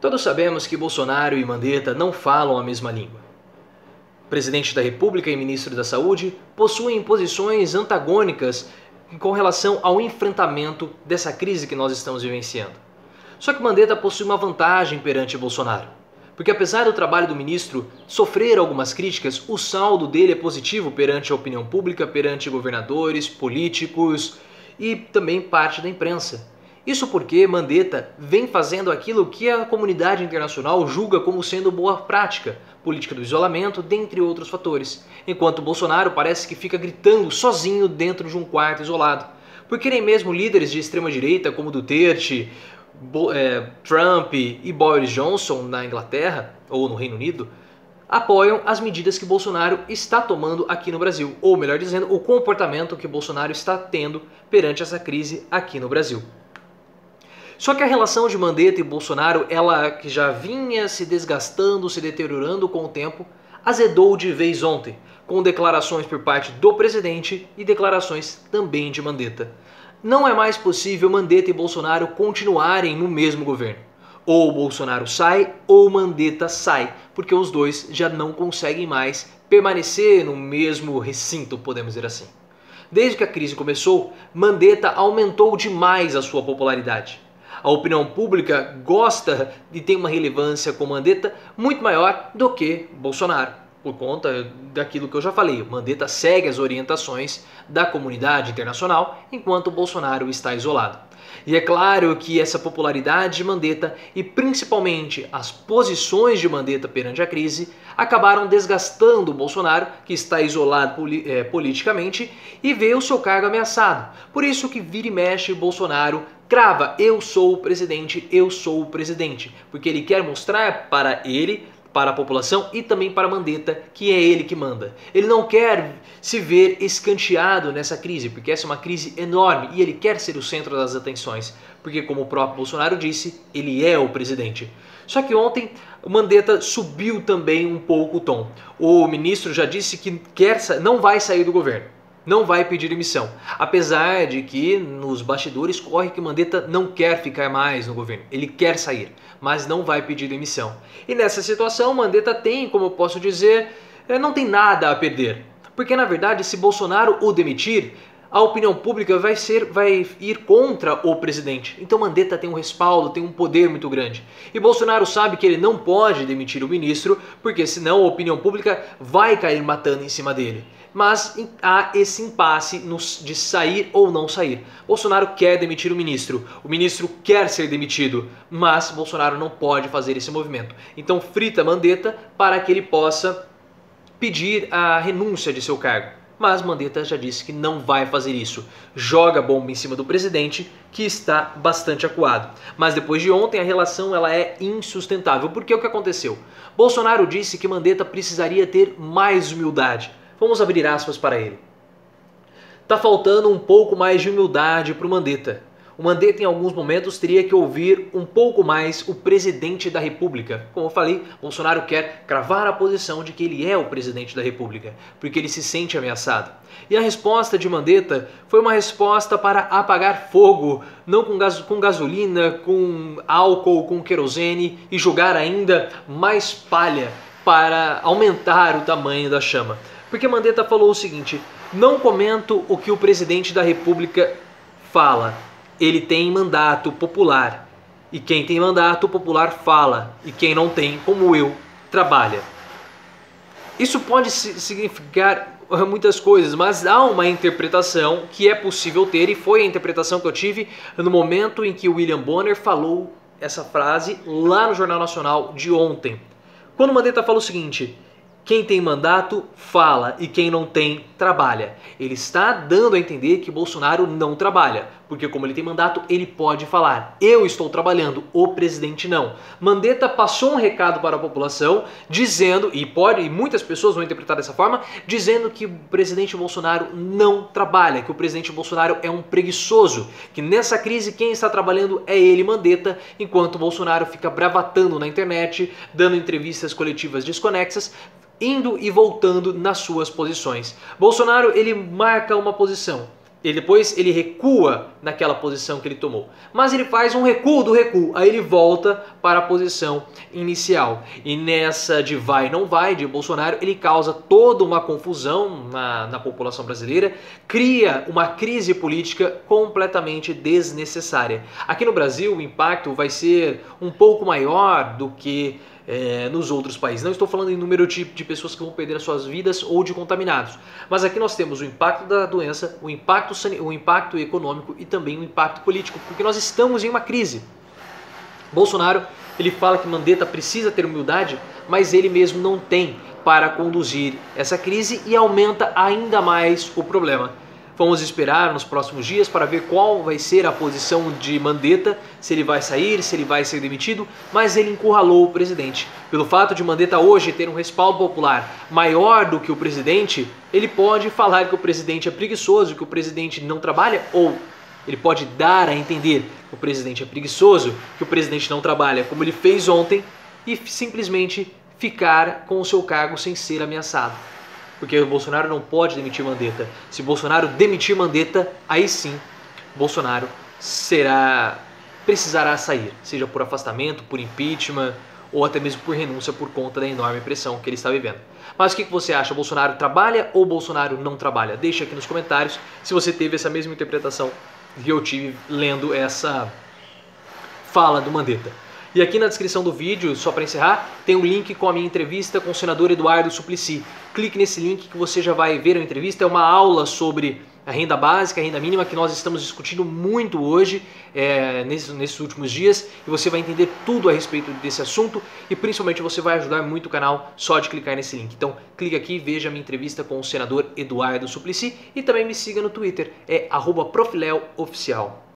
Todos sabemos que Bolsonaro e Mandetta não falam a mesma língua. O presidente da República e ministro da Saúde possuem posições antagônicas com relação ao enfrentamento dessa crise que nós estamos vivenciando. Só que Mandetta possui uma vantagem perante Bolsonaro, porque apesar do trabalho do ministro sofrer algumas críticas, o saldo dele é positivo perante a opinião pública, perante governadores, políticos e também parte da imprensa. Isso porque Mandetta vem fazendo aquilo que a comunidade internacional julga como sendo boa prática, política do isolamento, dentre outros fatores, enquanto Bolsonaro parece que fica gritando sozinho dentro de um quarto isolado, porque nem mesmo líderes de extrema-direita como Duterte, Trump e Boris Johnson na Inglaterra ou no Reino Unido apoiam as medidas que Bolsonaro está tomando aqui no Brasil, ou melhor dizendo, o comportamento que Bolsonaro está tendo perante essa crise aqui no Brasil. Só que a relação de Mandetta e Bolsonaro, ela que já vinha se desgastando, se deteriorando com o tempo, azedou de vez ontem, com declarações por parte do presidente e declarações também de Mandetta. Não é mais possível Mandetta e Bolsonaro continuarem no mesmo governo. Ou Bolsonaro sai ou Mandetta sai, porque os dois já não conseguem mais permanecer no mesmo recinto, podemos dizer assim. Desde que a crise começou, Mandetta aumentou demais a sua popularidade. A opinião pública gosta e tem uma relevância com Mandetta muito maior do que Bolsonaro, por conta daquilo que eu já falei. Mandetta segue as orientações da comunidade internacional, enquanto Bolsonaro está isolado. E é claro que essa popularidade de Mandetta e principalmente as posições de Mandetta perante a crise acabaram desgastando o Bolsonaro, que está isolado politicamente e vê o seu cargo ameaçado. Por isso que vira e mexe Bolsonaro crava: eu sou o presidente, porque ele quer mostrar para ele, para a população e também para Mandetta que é ele que manda. Ele não quer se ver escanteado nessa crise, porque essa é uma crise enorme e ele quer ser o centro das atenções, porque como o próprio Bolsonaro disse, ele é o presidente. Só que ontem Mandetta subiu também um pouco o tom. O ministro já disse que não vai sair do governo, não vai pedir demissão, apesar de que nos bastidores corre que Mandetta não quer ficar mais no governo, ele quer sair, mas não vai pedir demissão. E nessa situação Mandetta tem, como eu posso dizer, não tem nada a perder, porque na verdade se Bolsonaro o demitir, a opinião pública vai ir contra o presidente. Então Mandetta tem um respaldo, tem um poder muito grande. E Bolsonaro sabe que ele não pode demitir o ministro, porque senão a opinião pública vai cair matando em cima dele. Mas há esse impasse de sair ou não sair. Bolsonaro quer demitir o ministro quer ser demitido, mas Bolsonaro não pode fazer esse movimento. Então frita Mandetta para que ele possa pedir a renúncia de seu cargo. Mas Mandetta já disse que não vai fazer isso. Joga a bomba em cima do presidente, que está bastante acuado. Mas depois de ontem a relação ela é insustentável. Porque o que aconteceu? Bolsonaro disse que Mandetta precisaria ter mais humildade. Vamos abrir aspas para ele. Tá faltando um pouco mais de humildade para o Mandetta. O Mandetta em alguns momentos teria que ouvir um pouco mais o presidente da República. Como eu falei, Bolsonaro quer cravar a posição de que ele é o presidente da República, porque ele se sente ameaçado. E a resposta de Mandetta foi uma resposta para apagar fogo, não com gasolina, com álcool, com querosene e jogar ainda mais palha para aumentar o tamanho da chama. Porque Mandetta falou o seguinte: não comento o que o presidente da República fala. Ele tem mandato popular. E quem tem mandato popular fala. E quem não tem, como eu, trabalha. Isso pode significar muitas coisas, mas há uma interpretação que é possível ter, e foi a interpretação que eu tive no momento em que o William Bonner falou essa frase lá no Jornal Nacional de ontem. Quando Mandetta falou o seguinte: quem tem mandato fala e quem não tem trabalha. Ele está dando a entender que Bolsonaro não trabalha, porque como ele tem mandato, ele pode falar: eu estou trabalhando, o presidente não. Mandetta passou um recado para a população dizendo, e muitas pessoas vão interpretar dessa forma, dizendo que o presidente Bolsonaro não trabalha, que o presidente Bolsonaro é um preguiçoso, que nessa crise quem está trabalhando é ele, Mandetta, enquanto Bolsonaro fica bravatando na internet, dando entrevistas coletivas desconexas, indo e voltando nas suas posições. Bolsonaro, ele marca uma posição. Depois ele recua naquela posição que ele tomou. Mas ele faz um recuo do recuo, aí ele volta para a posição inicial. E nessa de vai não vai de Bolsonaro, ele causa toda uma confusão na população brasileira, cria uma crise política completamente desnecessária. Aqui no Brasil o impacto vai ser um pouco maior do que nos outros países. Não estou falando em número de pessoas que vão perder as suas vidas ou de contaminados, mas aqui nós temos o impacto da doença, o impacto econômico e também o impacto político, porque nós estamos em uma crise. Bolsonaro, ele fala que Mandetta precisa ter humildade, mas ele mesmo não tem para conduzir essa crise e aumenta ainda mais o problema. Vamos esperar nos próximos dias para ver qual vai ser a posição de Mandetta, se ele vai sair, se ele vai ser demitido, mas ele encurralou o presidente. Pelo fato de Mandetta hoje ter um respaldo popular maior do que o presidente, ele pode falar que o presidente é preguiçoso, que o presidente não trabalha, ou ele pode dar a entender que o presidente é preguiçoso, que o presidente não trabalha, como ele fez ontem, e simplesmente ficar com o seu cargo sem ser ameaçado. Porque o Bolsonaro não pode demitir Mandetta. Se Bolsonaro demitir Mandetta, aí sim Bolsonaro precisará sair, seja por afastamento, por impeachment ou até mesmo por renúncia por conta da enorme pressão que ele está vivendo. Mas o que você acha? Bolsonaro trabalha ou Bolsonaro não trabalha? Deixa aqui nos comentários se você teve essa mesma interpretação que eu tive lendo essa fala do Mandetta. E aqui na descrição do vídeo, só para encerrar, tem um link com a minha entrevista com o senador Eduardo Suplicy. Clique nesse link que você já vai ver a entrevista. É uma aula sobre a renda básica, a renda mínima, que nós estamos discutindo muito hoje, nesses últimos dias. E você vai entender tudo a respeito desse assunto e principalmente você vai ajudar muito o canal só de clicar nesse link. Então clique aqui e veja a minha entrevista com o senador Eduardo Suplicy e também me siga no Twitter, @profleoficial.